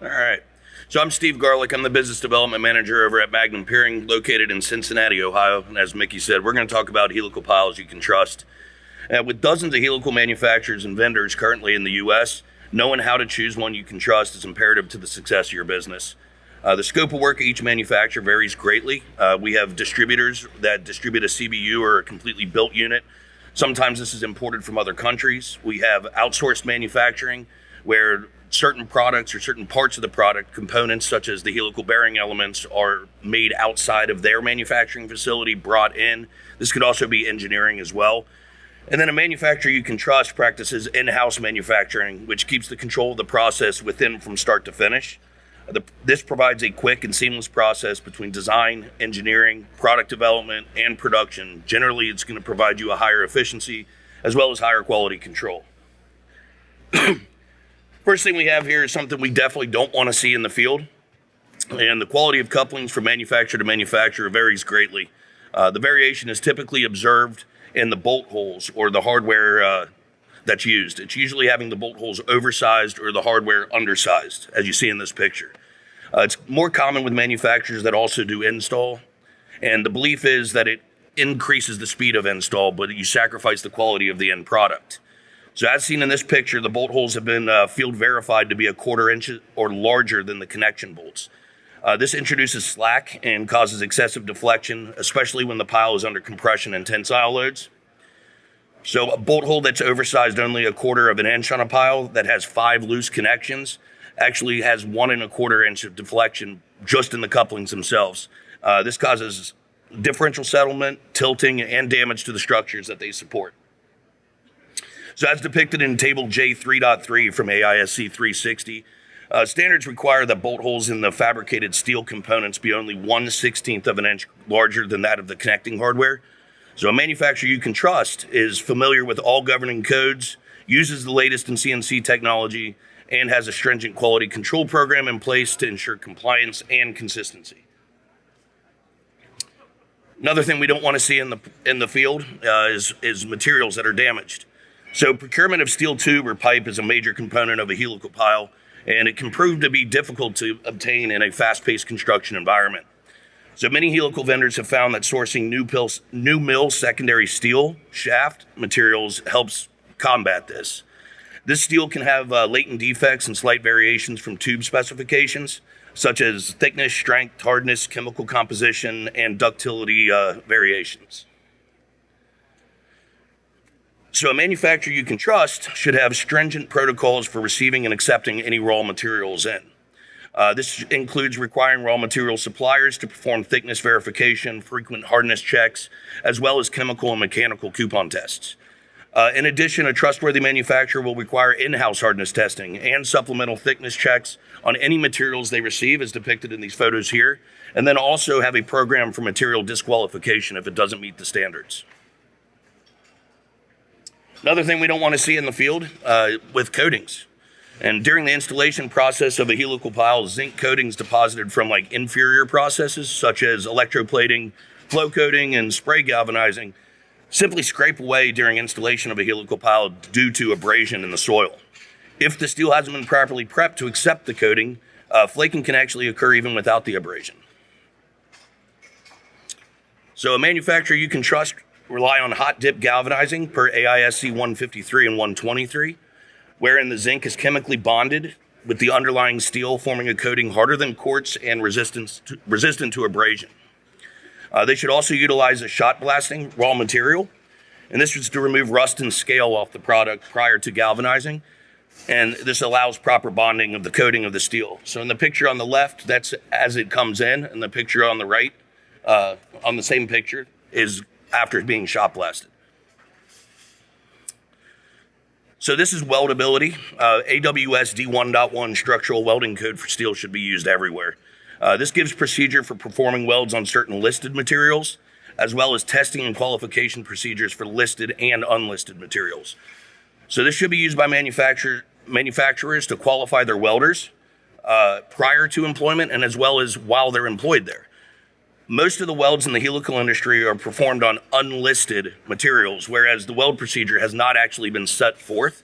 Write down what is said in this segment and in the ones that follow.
All right. So I'm Steve Garlick. I'm the business development manager over at Magnum Piering, located in Cincinnati, Ohio. And as Mickey said, we're going to talk about helical piles you can trust. With dozens of helical manufacturers and vendors currently in the U.S., knowing how to choose one you can trust is imperative to the success of your business. The scope of work of each manufacturer varies greatly. We have distributors that distribute a CBU or a completely built unit. Sometimes this is imported from other countries. We have outsourced manufacturing, where certain products or certain parts of the product, components such as the helical bearing elements, are made outside of their manufacturing facility, brought in. This could also be engineering as well. And then a manufacturer you can trust practices in-house manufacturing, which keeps the control of the process within from start to finish. This provides a quick and seamless process between design, engineering, product development, and production. Generally, it's going to provide you a higher efficiency as well as higher quality control. First thing we have here is something we definitely don't want to see in the field. And the quality of couplings from manufacturer to manufacturer varies greatly. The variation is typically observed in the bolt holes or the hardware that's used. It's usually having the bolt holes oversized or the hardware undersized, as you see in this picture. It's more common with manufacturers that also do install. And the belief is that it increases the speed of install, but you sacrifice the quality of the end product. So as seen in this picture, the bolt holes have been field verified to be a 1/4 inch or larger than the connection bolts. This introduces slack and causes excessive deflection, especially when the pile is under compression and tensile loads. So a bolt hole that's oversized only 1/4 of an inch on a pile that has 5 loose connections actually has 1 1/4 inch of deflection just in the couplings themselves. This causes differential settlement, tilting, and damage to the structures that they support. So as depicted in Table J3.3 from AISC 360, standards require that bolt holes in the fabricated steel components be only 1/16 of an inch larger than that of the connecting hardware. So a manufacturer you can trust is familiar with all governing codes, uses the latest in CNC technology, and has a stringent quality control program in place to ensure compliance and consistency. Another thing we don't want to see in the field is materials that are damaged. So procurement of steel tube or pipe is a major component of a helical pile, and it can prove to be difficult to obtain in a fast-paced construction environment. So many helical vendors have found that sourcing new mill secondary steel shaft materials helps combat this. This steel can have latent defects and slight variations from tube specifications, such as thickness, strength, hardness, chemical composition, and ductility variations. So a manufacturer you can trust should have stringent protocols for receiving and accepting any raw materials in. This includes requiring raw material suppliers to perform thickness verification, frequent hardness checks, as well as chemical and mechanical coupon tests. In addition, a trustworthy manufacturer will require in-house hardness testing and supplemental thickness checks on any materials they receive, as depicted in these photos here, and then also have a program for material disqualification if it doesn't meet the standards. Another thing we don't want to see in the field with coatings. And during the installation process of a helical pile, zinc coatings deposited from inferior processes such as electroplating, flow coating, and spray galvanizing simply scrape away during installation of a helical pile due to abrasion in the soil. If the steel hasn't been properly prepped to accept the coating, flaking can actually occur even without the abrasion. So a manufacturer you can trust rely on hot dip galvanizing per AISC 153 and 123, wherein the zinc is chemically bonded with the underlying steel, forming a coating harder than quartz and resistant to abrasion. They should also utilize a shot blasting raw material, and this is to remove rust and scale off the product prior to galvanizing, and this allows proper bonding of the coating of the steel. So in the picture on the left, that's as it comes in, and the picture on the right, on the same picture, is after being shot blasted. So this is weldability. AWS D1.1 structural welding code for steel should be used everywhere. This gives procedure for performing welds on certain listed materials, as well as testing and qualification procedures for listed and unlisted materials. So this should be used by manufacturers to qualify their welders prior to employment and as well as while they're employed there. Most of the welds in the helical industry are performed on unlisted materials, whereas the weld procedure has not actually been set forth.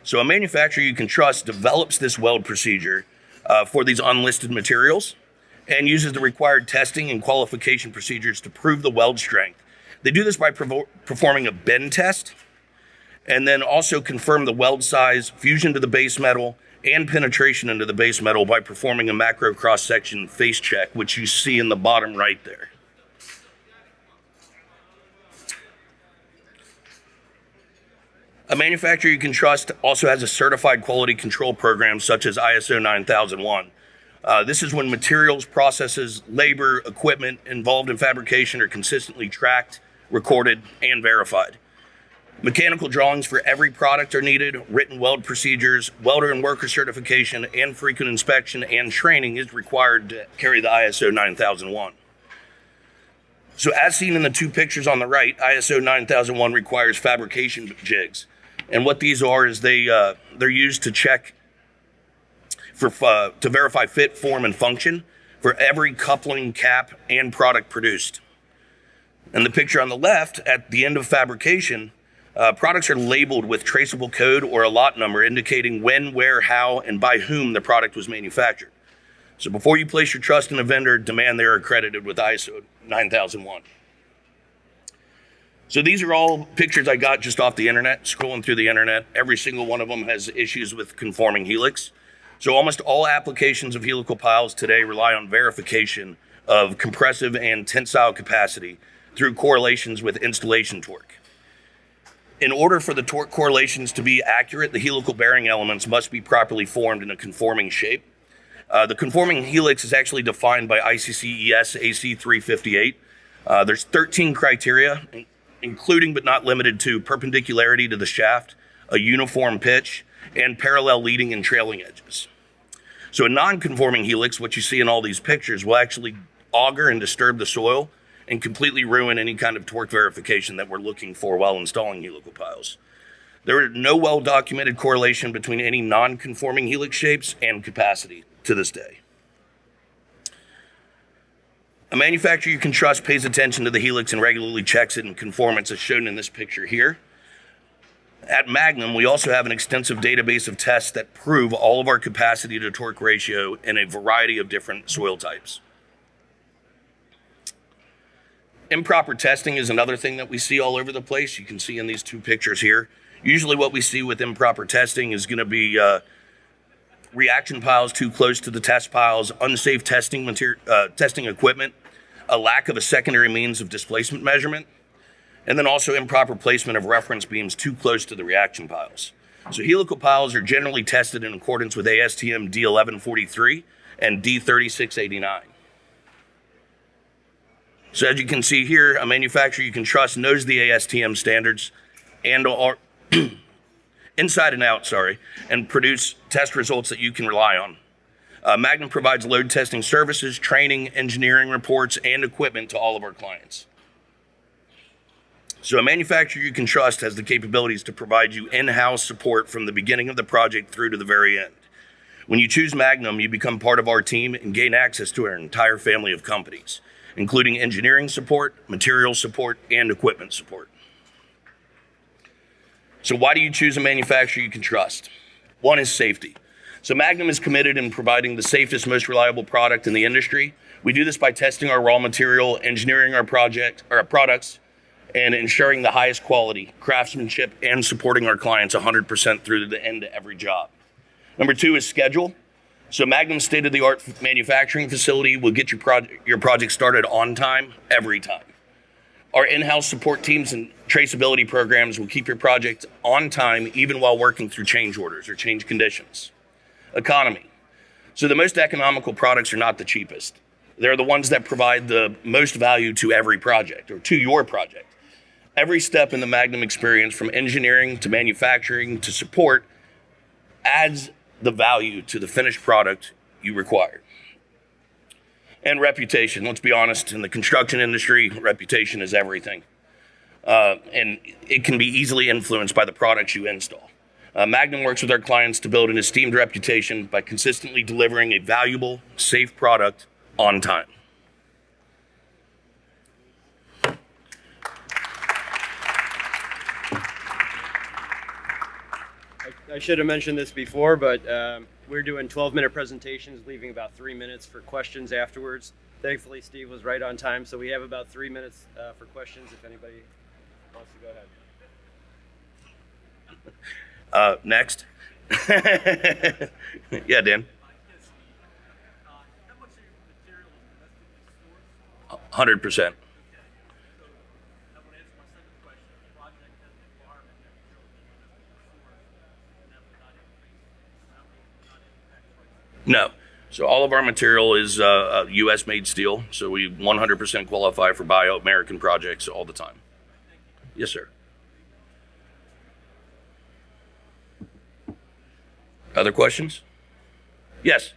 So a manufacturer you can trust develops this weld procedure for these unlisted materials and uses the required testing and qualification procedures to prove the weld strength. They do this by performing a bend test and then also confirm the weld size, fusion to the base metal, and penetration into the base metal by performing a macro cross-section face check, which you see in the bottom right there. A manufacturer you can trust also has a certified quality control program such as ISO 9001. This is when materials, processes, labor, equipment involved in fabrication are consistently tracked, recorded, and verified. Mechanical drawings for every product are needed, written weld procedures, welder and worker certification, and frequent inspection and training is required to carry the ISO 9001. So as seen in the two pictures on the right, ISO 9001 requires fabrication jigs. And what these are is they're used to check to verify fit, form, and function for every coupling, cap, and product produced. And the picture on the left, at the end of fabrication, products are labeled with traceable code or a lot number indicating when, where, how, and by whom the product was manufactured. So before you place your trust in a vendor, demand they are accredited with ISO 9001. So these are all pictures I got just off the internet, scrolling through the internet. Every single one of them has issues with conforming helix. So almost all applications of helical piles today rely on verification of compressive and tensile capacity through correlations with installation torque. In order for the torque correlations to be accurate, the helical bearing elements must be properly formed in a conforming shape. The conforming helix is actually defined by ICC ES AC 358. There's 13 criteria, including but not limited to perpendicularity to the shaft, a uniform pitch, and parallel leading and trailing edges. So a non-conforming helix, what you see in all these pictures, will actually auger and disturb the soil and completely ruin any kind of torque verification that we're looking for while installing helical piles. There is no well-documented correlation between any non-conforming helix shapes and capacity to this day. A manufacturer you can trust pays attention to the helix and regularly checks it in conformance as shown in this picture here. At Magnum, we also have an extensive database of tests that prove all of our capacity to torque ratio in a variety of different soil types. Improper testing is another thing that we see all over the place. You can see in these two pictures here. Usually what we see with improper testing is going to be reaction piles too close to the test piles, unsafe testing equipment, a lack of a secondary means of displacement measurement, and then also improper placement of reference beams too close to the reaction piles. So helical piles are generally tested in accordance with ASTM D1143 and D3689. So as you can see here, a manufacturer you can trust knows the ASTM standards and are inside and out, and produce test results that you can rely on. Magnum provides load testing services, training, engineering reports, and equipment to all of our clients. So a manufacturer you can trust has the capabilities to provide you in-house support from the beginning of the project through to the very end. When you choose Magnum, you become part of our team and gain access to our entire family of companies, including engineering support, material support, and equipment support. So why do you choose a manufacturer you can trust? One is safety. So Magnum is committed in providing the safest, most reliable product in the industry. We do this by testing our raw material, engineering our products, and ensuring the highest quality, craftsmanship, and supporting our clients 100% through to the end of every job. Number two is schedule. So Magnum's state-of-the-art manufacturing facility will get your project started on time, every time. Our in-house support teams and traceability programs will keep your project on time even while working through change orders or change conditions. Economy. So the most economical products are not the cheapest. They're the ones that provide the most value to every project or to your project. Every step in the Magnum experience, from engineering to manufacturing to support, adds the value to the finished product you require. And reputation. Let's be honest, in the construction industry, reputation is everything. And it can be easily influenced by the products you install. Magnum works with our clients to build an esteemed reputation by consistently delivering a valuable, safe product on time. I should have mentioned this before, but We're doing 12-minute presentations, leaving about 3 minutes for questions afterwards. Thankfully, Steve was right on time, so we have about 3 minutes for questions if anybody wants to go ahead. Next. Yeah, Dan. 100%. No. So all of our material is U.S. made steel. So we 100% qualify for Buy American projects all the time. Yes, sir. Other questions? Yes.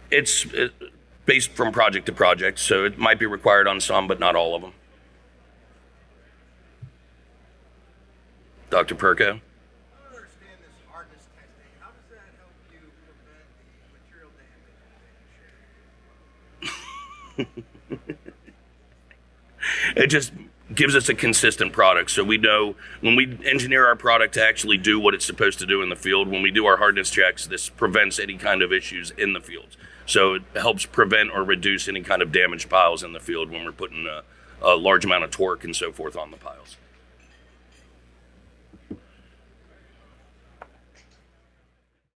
It's based from project to project, so it might be required on some, but not all of them. Dr. Perko? I don't understand this hardness testing. How does that help you prevent the material damage? It just gives us a consistent product. So we know when we engineer our product to actually do what it's supposed to do in the field, when we do our hardness checks, this prevents any kind of issues in the field. So it helps prevent or reduce any kind of damaged piles in the field when we're putting a large amount of torque and so forth on the piles.